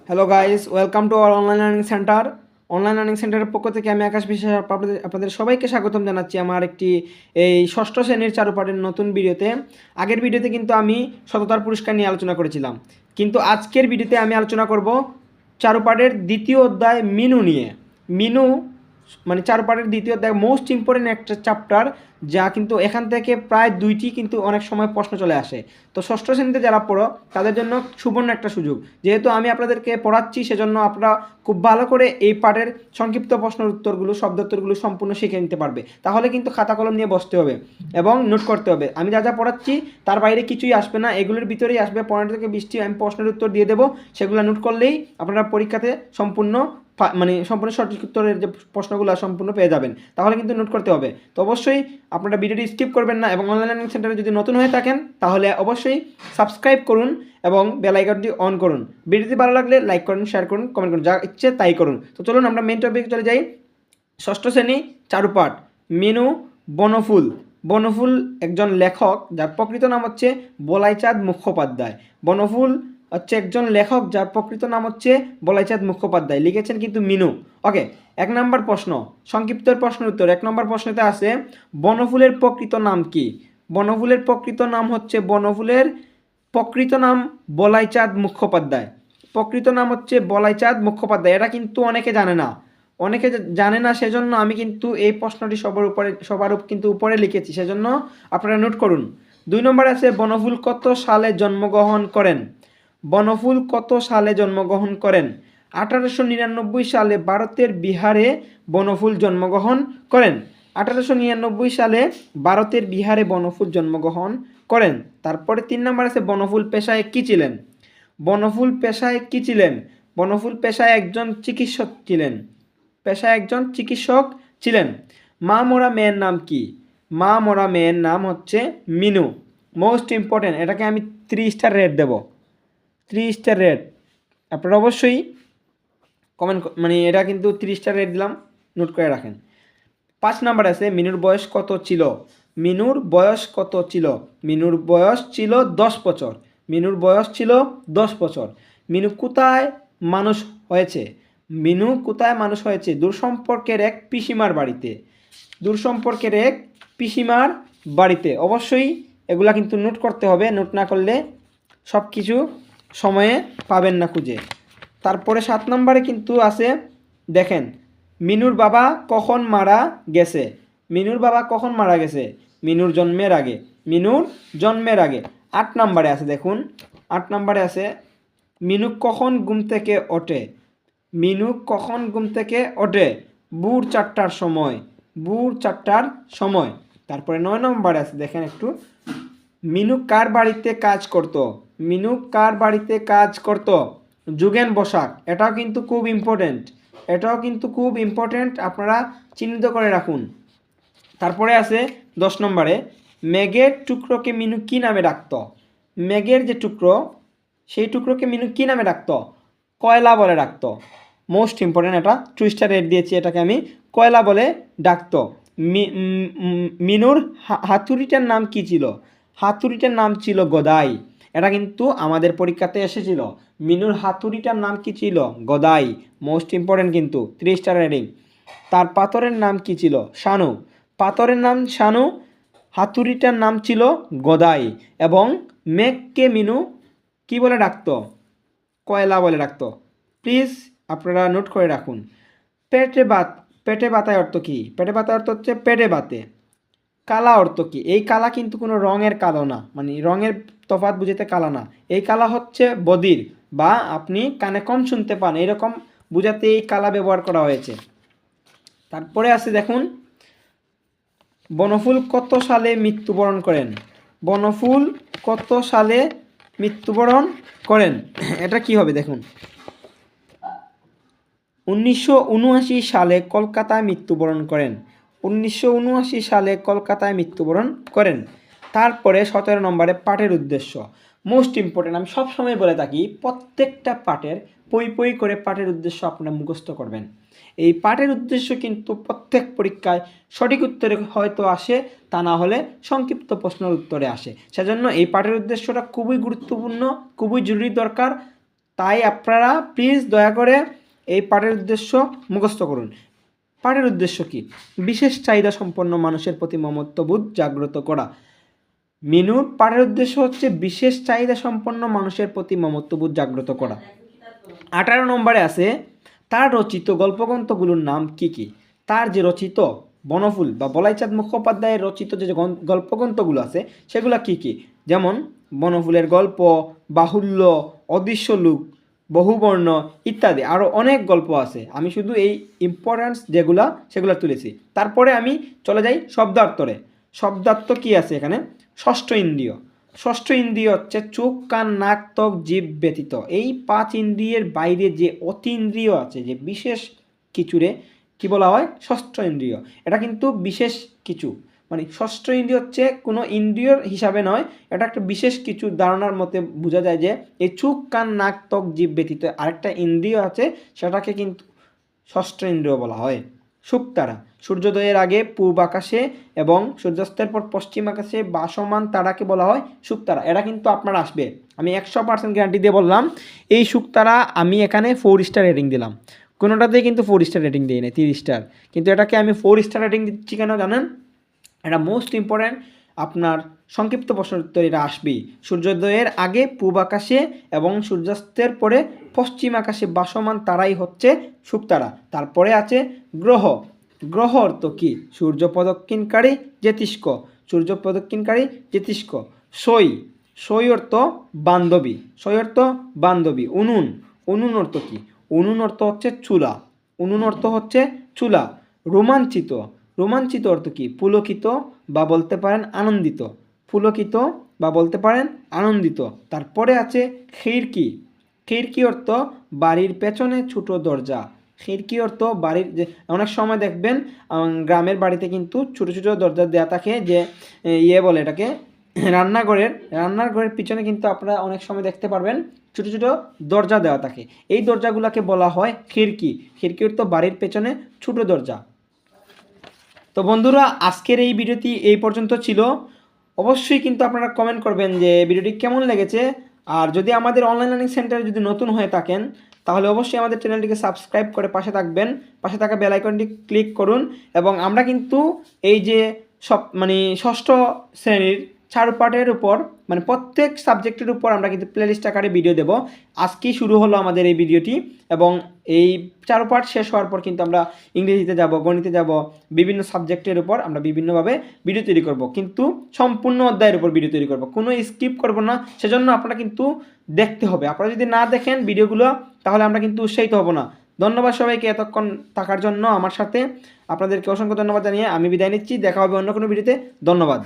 Hello guys, welcome to our online learning centre. Online learning সেন্টারের পক্ষ থেকে আমি আকাশ বিশ্বাস আপনাদের সবাইকে স্বাগতম জানাচ্ছি আমার একটি এই ষষ্ঠ শ্রেণীর চারুপাঠের নতুন ভিডিওতে। আগের ভিডিওতে কিন্তু আমি সততার পুরস্কার নিয়ে আলোচনা করেছিলাম, কিন্তু আজকের ভিডিওতে আমি আলোচনা করব চারুপাঠের দ্বিতীয় অধ্যায় মিনু নিয়ে। মিনু মানে চারুপাঠের দ্বিতীয় অধ্যায় মোস্ট ইম্পর্টেন্ট একটা চ্যাপ্টার, যা কিন্তু এখান থেকে প্রায় দুইটি কিন্তু অনেক সময় প্রশ্ন চলে আসে। তো ষষ্ঠ শ্রেণীতে যারা পড়ো তাদের জন্য সুবর্ণ একটা সুযোগ, যেহেতু আমি আপনাদেরকে পড়াচ্ছি সেজন্য আপনারা খুব ভালো করে এই পাঠের সংক্ষিপ্ত প্রশ্নের উত্তরগুলো শব্দোত্তরগুলো সম্পূর্ণ শিখে নিতে পারবে। তাহলে কিন্তু খাতা কলম নিয়ে বসতে হবে এবং নোট করতে হবে। আমি যা যা পড়াচ্ছি তার বাইরে কিছুই আসবে না, এগুলোর ভিতরেই আসবে। 15 থেকে 20টি আমি প্রশ্নের উত্তর দিয়ে দেবো, সেগুলো নোট করলেই আপনারা পরীক্ষাতে সম্পূর্ণ সঠিক উত্তরের যে প্রশ্নগুলো সম্পূর্ণ পেয়ে যাবেন। তাহলে কিন্তু নোট করতে হবে। তো অবশ্যই আপনারা ভিডিওটি স্কিপ করবেন না এবং অনলাইন লার্নিং সেন্টারে যদি নতুন হয়ে থাকেন তাহলে অবশ্যই সাবস্ক্রাইব করুন এবং বেল আইকনটি অন করুন। ভিডিওটি ভালো লাগলে লাইক করুন, শেয়ার করুন, কমেন্ট করুন, যা ইচ্ছে তাই করুন। তো চলুন আমরা মেন টপিকে চলে যাই। ষষ্ঠ শ্রেণী চারুপাঠ, মিনু বনফুল। বনফুল একজন লেখক যার প্রকৃত নাম হচ্ছে বলাইচাঁদ মুখোপাধ্যায়। বনফুল হচ্ছে একজন লেখক যার প্রকৃত নাম হচ্ছে বলাইচাঁদ মুখোপাধ্যায়, লিখেছেন কিন্তু মিনু। ওকে, 1 নম্বর প্রশ্ন, সংক্ষিপ্ত প্রশ্নের উত্তর। 1 নম্বর প্রশ্নতে আছে বনফুলের প্রকৃত নাম কি? বনফুলের প্রকৃত নাম হচ্ছে বলাইচাঁদ মুখোপাধ্যায়। প্রকৃত নাম হচ্ছে বলাইচাঁদ মুখোপাধ্যায়। এটা কিন্তু অনেকে জানে না, সেজন্য আমি কিন্তু এই প্রশ্নটি সবার কিন্তু উপরে লিখেছি, সেজন্য আপনারা নোট করুন। 2 নম্বরে আছে বনফুল কত সালে জন্মগ্রহণ করেন? বনফুল কত সালে জন্মগ্রহণ করেন? 1899 সালে ভারতের বিহারে বনফুল জন্মগ্রহণ করেন। 1899 সালে ভারতের বিহারে বনফুল জন্মগ্রহণ করেন। তারপরে 3 নম্বর আছে বনফুল পেশায় কী ছিলেন? বনফুল পেশায় কী ছিলেন? বনফুল পেশায় একজন চিকিৎসক ছিলেন। মা মরা মেয়ের নাম কি? মা মরা মেয়ের নাম হচ্ছে মিনু। মোস্ট ইম্পর্টেন্ট, এটাকে আমি 3 স্টার রেট দেব। 3 স্টার রেট আপনারা অবশ্যই কমেন্ট এটা কিন্তু 3 স্টার রেট দিলাম, নোট করে রাখেন। 5 নাম্বার আছে মিনুর বয়স কত ছিল? মিনুর বয়স কত ছিল? মিনুর বয়স ছিল 10 বছর। মিনুর বয়স ছিল 10 বছর। মিনু কোথায় মানুষ হয়েছে? মিনু কোথায় মানুষ হয়েছে? দূরসম্পর্কের এক পিসিমার বাড়িতে। অবশ্যই এগুলা কিন্তু নোট করতে হবে, নোট না করলে সব কিছু সময়ে পাবেন না খুঁজে। তারপরে 7 নম্বরে কিন্তু আছে, দেখেন, মিনুর বাবা কখন মারা গেছে? মিনুর বাবা কখন মারা গেছে? মিনুর জন্মের আগে। 8 নম্বরে আছে, দেখুন 8 নম্বরে আছে মিনু কখন ঘুম থেকে ওঠে? মিনু কখন ঘুম থেকে ওঠে? ভোর 4টার সময়। তারপরে 9 নম্বরে আছে, দেখেন একটু, মিনু কার বাড়িতে কাজ করত? যোগেন বসাক। এটাও কিন্তু খুব ইম্পর্টেন্ট, আপনারা চিহ্নিত করে রাখুন। তারপরে আছে 10 নম্বরে মেঘের টুকরোকে মিনু কী নামে ডাকত? মেঘের যে টুকরো, সেই টুকরোকে মিনু কী নামে ডাকত? কয়লা বলে ডাকত। মোস্ট ইম্পর্টেন্ট, এটা 2 স্টার রেট দিয়েছি, এটাকে আমি কয়লা বলে ডাকত। মিনুর হাতুড়িটার নাম কি ছিল? হাতুড়িটার নাম ছিল গদাই। এটা কিন্তু আমাদের পরীক্ষাতে এসেছিল। মিনুর হাতুড়িটার নাম কি ছিল? গদাই। মোস্ট ইম্পর্টেন্ট কিন্তু, 3 স্টার রেটিং। তার পাথরের নাম কি ছিল? শানু। পাথরের নাম শানু, হাতুড়িটার নাম ছিল গদাই। এবং মেঘকে মিনু কি বলে ডাকত? কয়লা বলে ডাকত। প্লিজ আপনারা নোট করে রাখুন। পেটে বাতায় অর্থ কী? পেটে বাতায় অর্থ হচ্ছে পেটে বাতে। কালা অর্থ কী? এই কালা কিন্তু কোনো রঙের কালো না, রঙের তফাৎ বুঝাতে কালা না। এই কালা হচ্ছে বধির বা আপনি কানে কম শুনতে পান, এরকম বুঝাতে এই কালা ব্যবহার করা হয়েছে। তারপরে আছে, দেখুন, বনফুল কত সালে মৃত্যুবরণ করেন? বনফুল কত সালে মৃত্যুবরণ করেন? এটা কি হবে, দেখুন, 1979 সালে কলকাতায় মৃত্যুবরণ করেন। 1979 সালে কলকাতায় মৃত্যুবরণ করেন। তারপরে 17 নম্বরে পাঠের উদ্দেশ্য। মোস্ট ইম্পর্টেন্ট, আমি সবসময় বলে থাকি প্রত্যেকটা পাঠের পই করে পাঠের উদ্দেশ্য আপনারা মুখস্থ করবেন। এই পাঠের উদ্দেশ্য কিন্তু প্রত্যেক পরীক্ষায় সঠিক উত্তরে হয়তো আসে, তা না হলে সংক্ষিপ্ত প্রশ্নের উত্তরে আসে। সেজন্য এই পাঠের উদ্দেশ্যটা খুবই গুরুত্বপূর্ণ, খুবই জরুরি দরকার। তাই আপনারা প্লিজ দয়া করে এই পাঠের উদ্দেশ্য মুখস্থ করুন। পাঠের উদ্দেশ্য কি? বিশেষ চাহিদা সম্পন্ন মানুষের প্রতি মমত্ববোধ জাগ্রত করা। মিনুর পাঠের উদ্দেশ্য হচ্ছে বিশেষ চাহিদা সম্পন্ন মানুষের প্রতি মমত্ববোধ জাগ্রত করা। 18 নম্বরে আছে তার রচিত গল্পগ্রন্থগুলোর নাম কি কি। তার যে রচিত বনফুল বা বলাইচাঁদ মুখোপাধ্যায়ের রচিত যে গল্পগ্রন্থগুলো আছে সেগুলো কি কি, যেমন বনফুলের গল্প, বাহুল্য, অদৃশ্য লোক, বহুবর্ণ ইত্যাদি আরও অনেক গল্প আছে। আমি শুধু এই ইম্পর্টেন্স যেগুলা সেগুলো তুলেছি। তারপরে আমি চলে যাই শব্দার্থরে। শব্দার্থ কি আছে এখানে? ষষ্ঠ ইন্দ্রিয়। ষষ্ঠ ইন্দ্রিয় হচ্ছে চোখ, কান, নাক, ত্বক, জিভ ব্যতীত এই 5 ইন্দ্রিয়ের বাইরে যে অতীন্দ্রিয় আছে, যে বিশেষ কিছুরে কি বলা হয়? ষষ্ঠ ইন্দ্রিয়। এটা কিন্তু বিশেষ কিছু, মানে ষষ্ঠ ইন্দ্রিয় হচ্ছে কোনো ইন্দ্রিয়র হিসাবে নয়, এটা একটা বিশেষ কিছু ধারণার মতে বোঝা যায় যে এই চোখ, কান, নাক, ত্বক, জিভ ব্যতীত আরেকটা ইন্দ্রিয় আছে, সেটাকে কিন্তু ষষ্ঠ ইন্দ্রিয় বলা হয়। শুকতারা সূর্যোদয়ের আগে পূর্ব আকাশে এবং সূর্যাস্তের পর পশ্চিম আকাশে ভাসমান তারাকে বলা হয় শুকতারা। এটা কিন্তু আপনার আসবে, আমি 100% গ্যারান্টি দিয়ে বললাম। এই শুকতারা আমি এখানে 4 স্টার রেটিং দিলাম, কোনোটাতেই কিন্তু 4 স্টার রেটিং দিই না, 3 স্টার। কিন্তু এটাকে আমি 4 স্টার রেটিং দিচ্ছি কেন জানেন? এটা মোস্ট ইম্পর্ট্যান্ট, আপনার সংক্ষিপ্ত প্রশ্নের উত্তর এটা আসবেই। সূর্যোদয়ের আগে পূর্ব আকাশে এবং সূর্যাস্তের পরে পশ্চিম আকাশে ভাসমান তারাই হচ্ছে শুকতারা। তারপরে আছে গ্রহ। গ্রহ অর্থ কি? সূর্য প্রদক্ষিণকারী জ্যোতিষ্ক, সূর্য প্রদক্ষিণকারী জ্যোতিষ্ক। সই, সই অর্থ বান্ধবী, সই অর্থ বান্ধবী। উনুন, উনুন অর্থ কি? উনুন অর্থ হচ্ছে চুলা, উনুন অর্থ হচ্ছে চুলা। রোমাঞ্চিত, রোমাঞ্চিত অর্থ কি? পুলকিত বা বলতে পারেন আনন্দিত, পুলকিত বা বলতে পারেন আনন্দিত। তারপরে আছে খিড়কি। খিড়কি অর্থ বাড়ির পেছনে ছোট দরজা। খিড়কি অর্থ বাড়ির, যে অনেক সময় দেখবেন গ্রামের বাড়িতে কিন্তু ছোটো ছোটো দরজা দেওয়া থাকে, যে বলে এটাকে রান্নাঘরের পিছনে কিন্তু আপনারা অনেক সময় দেখতে পারবেন ছোটো ছোটো দরজা দেওয়া থাকে। এই দরজাগুলোকে বলা হয় খিড়কি। খিড়কি অর্থ বাড়ির পেছনে ছোটো দরজা। তো বন্ধুরা, আজকের এই ভিডিওটি এই পর্যন্ত ছিল। অবশ্যই কিন্তু আপনারা কমেন্ট করবেন যে ভিডিওটি কেমন লেগেছে। আর যদি আমাদের অনলাইন লার্নিং সেন্টারে যদি নতুন হয়ে থাকেন তাহলে অবশ্যই আমাদের চ্যানেলটিকে সাবস্ক্রাইব করে পাশে থাকবেন, পাশে থাকা বেল আইকনটি ক্লিক করুন। এবং আমরা কিন্তু এই যে ষষ্ঠ শ্রেণীর চারুপাঠের উপর, মানে প্রত্যেক সাবজেক্টের উপর আমরা কিন্তু প্লেলিস্ট আকারে ভিডিও দেব। আজকেই শুরু হলো আমাদের এই ভিডিওটি, এবং এই চারুপাঠ শেষ হওয়ার পর কিন্তু আমরা ইংরেজিতে যাব, গণিতে যাব, বিভিন্ন সাবজেক্টের উপর আমরা বিভিন্নভাবে ভিডিও তৈরি করব, কিন্তু সম্পূর্ণ অধ্যায়ের উপর ভিডিও তৈরি করব, কোনো স্কিপ করব না। সেজন্য আপনারা কিন্তু দেখতে হবে। আপনারা যদি না দেখেন ভিডিওগুলো তাহলে আমরা কিন্তু উৎসাহিত হব না। ধন্যবাদ সবাইকে এতক্ষণ থাকার জন্য আমার সাথে। আপনাদেরকে অসংখ্য ধন্যবাদ জানিয়ে আমি বিদায় নিচ্ছি। দেখা হবে অন্য কোনো ভিডিওতে। ধন্যবাদ।